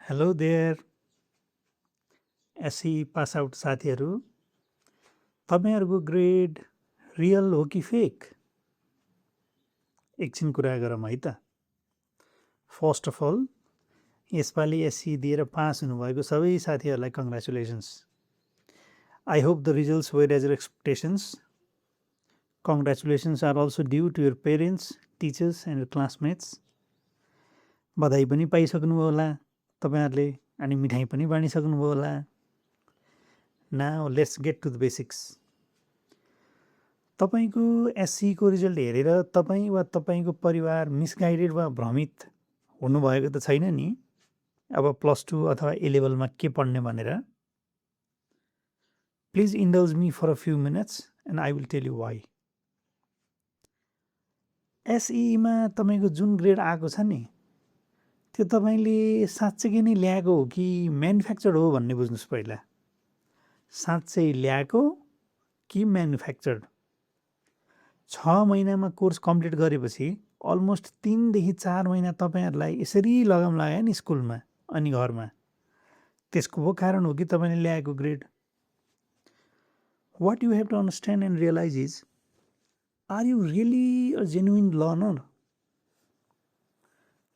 Hello there एसई pass out साथीहरू, तपाईँहरूको ग्रेड रियल हो कि फेक? एकछिन कुरा गरौँ है त। फर्स्ट अफ अल, यसपालि एसई दिएर पास हुनुभएको सबै साथीहरूलाई congratulations. I hope the results were as your expectations. Congratulations are also due to your parents, teachers and classmates. बधाई पनि पाइसक्नुभयो होला तपाईँहरूले, अनि मिठाई पनि बाँडिसक्नुभयो होला। Now let's get to the basics. तपाईँको एससीको रिजल्ट हेरेर तपाईँ वा तपाईँको परिवार मिसगाइडेड वा भ्रमित हुनुभएको त छैन नि? अब +2 अथवा ए लेभलमा के पढ्ने भनेर? Please indulge me for a few minutes and I will tell you why. एसईमा तपाईँको जुन ग्रेड आएको छ नि, त्यो तपाईँले साँच्चै नै ल्याएको हो कि म्यानुफ्याक्चर्ड हो भन्ने बुझ्नुहोस् पहिला। साँच्चै ल्याएको कि म्यानुफ्याक्चर्ड? 6 महिनामा कोर्स कम्प्लिट गरेपछि अलमोस्ट 3 देखि 4 महिना तपाईँहरूलाई यसरी लगाम लगायो नि स्कुलमा अनि घरमा। त्यसको पो कारण हो कि तपाईँले ल्याएको grade. What you have to understand and realize is, are you really a genuine learner?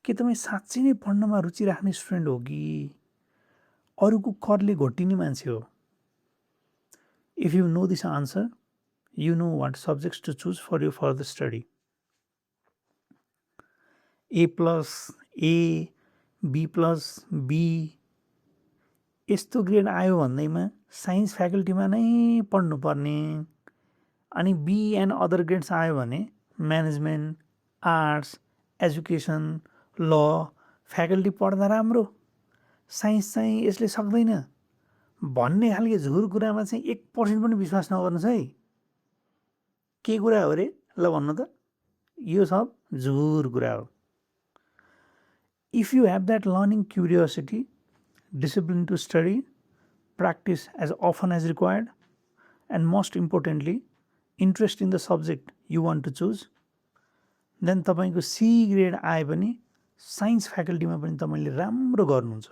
के तपाईँ साँच्चै नै पढ्नमा रुचि राख्ने स्टुडेन्ट हो कि अरूको करले घोटिने मान्छे हो? If you know this answer, you know what subjects to choose for your further study. A plus A, B plus B, यस्तो ग्रेड आयो भन्दैमा साइन्स फ्याकल्टीमा नै पढ्नुपर्ने। अनि बी एन्ड अदर ग्रेड्स आयो भने म्यानेजमेन्ट, आर्ट्स, एजुकेसन, ल फ्याकल्टी पढ्दा राम्रो, साइन्स चाहिँ यसले सक्दैन भन्ने खालको झुर कुरामा चाहिँ 1% पनि विश्वास नगर्नुहोस् है। के कुरा हो रे? ल भन्नु त। यो सब झुर कुरा हो। If you have that learning curiosity, discipline to study, practice as often as required, and most importantly interest in the subject you want to choose, then तपाईँको सी ग्रेड आए पनि साइन्स फ्याकल्टीमा पनि तपाईँले राम्रो गर्नुहुन्छ।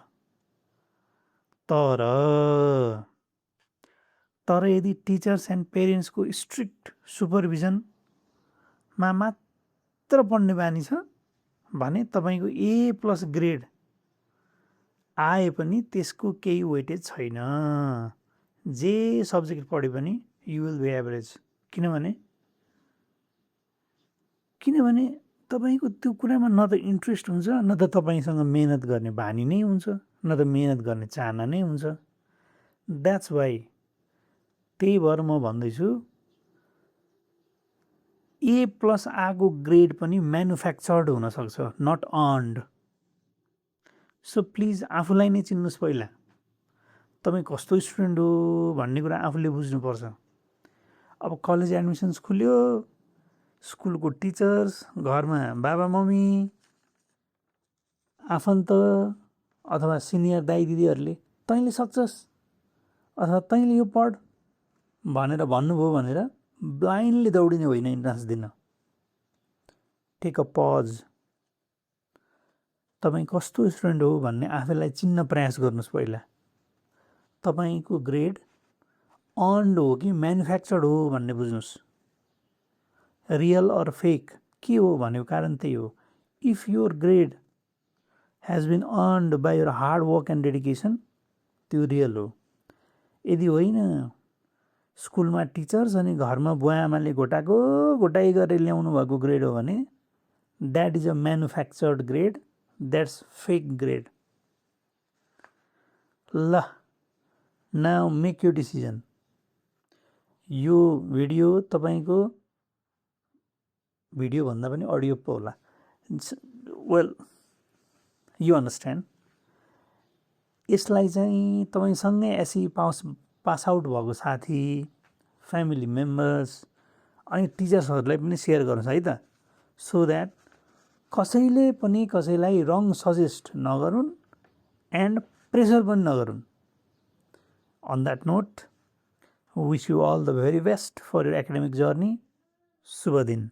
तर यदि टिचर्स एन्ड पेरेन्ट्सको स्ट्रिक्ट सुपरभिजनमा मात्र पढ्ने बानी छ भने तपाईँको ए प्लस ग्रेड आए पनि त्यसको केही वेटेज छैन। जे सब्जेक्ट पढे पनि यु विल बी एभरेज। किनभने तपाईँको त्यो कुरामा न त इन्ट्रेस्ट हुन्छ, न त तपाईँसँग मेहनत गर्ने बानी नै हुन्छ, न त मेहनत गर्ने चाहना नै हुन्छ। द्याट्स वाइ, त्यही भएर म भन्दैछु ए प्लस आएको ग्रेड पनि म्यानुफ्याक्चर्ड हुनसक्छ, नट अर्न्ड। सो प्लिज आफूलाई नै चिन्नुहोस् पहिला। तपाईँ कस्तो स्टुडेन्ट हो भन्ने कुरा आफूले बुझ्नुपर्छ। अब कलेज एडमिसन्स खुल्यो, स्कुलको टिचर्स, घरमा बाबा मम्मी, आफन्त अथवा सिनियर दाइ दिदीहरूले तैँले सक्छस् अथवा तैँले यो पढ भनेर भन्नुभयो भनेर ब्लाइन्डली दौडिने होइन इन्ट्रान्स दिन। Take a pause. तपाईँ कस्तो स्टुडेन्ट हो भन्ने आफैलाई चिन्न प्रयास गर्नुहोस् पहिला। तपाईँको ग्रेड अर्न्ड हो कि म्यानुफ्याक्चर्ड हो भन्ने बुझ्नुहोस्। रियल अर फेक के हो भनेको कारण त्यही हो। If your grade has been earned by your hard work and dedication, त्यो रियल हो। यदि होइन, स्कुलमा टिचर्स अनि घरमा बुवा आमाले घोटाई गरेर ल्याउनु भएको ग्रेड हो भने that is a manufactured grade, that's fake grade. ल, नाउ मेक यो डिसिजन। यो भिडियो तपाईँको भिडियो भन्दा पनि अडियो पो होला, वेल यु अन्डरस्ट्यान्ड। यसलाई चाहिँ तपाईँसँगै एसई पास आउट भएको साथी, फ्यामिली मेम्बर्स अनि टिचर्सहरूलाई पनि सेयर गर्नुहोस् है त, सो द्याट कसैले पनि कसैलाई रङ सजेस्ट नगरून् एन्ड प्रेसर पनि नगरून्। On that note, wish you all the very best for your academic journey. शुभ दिन।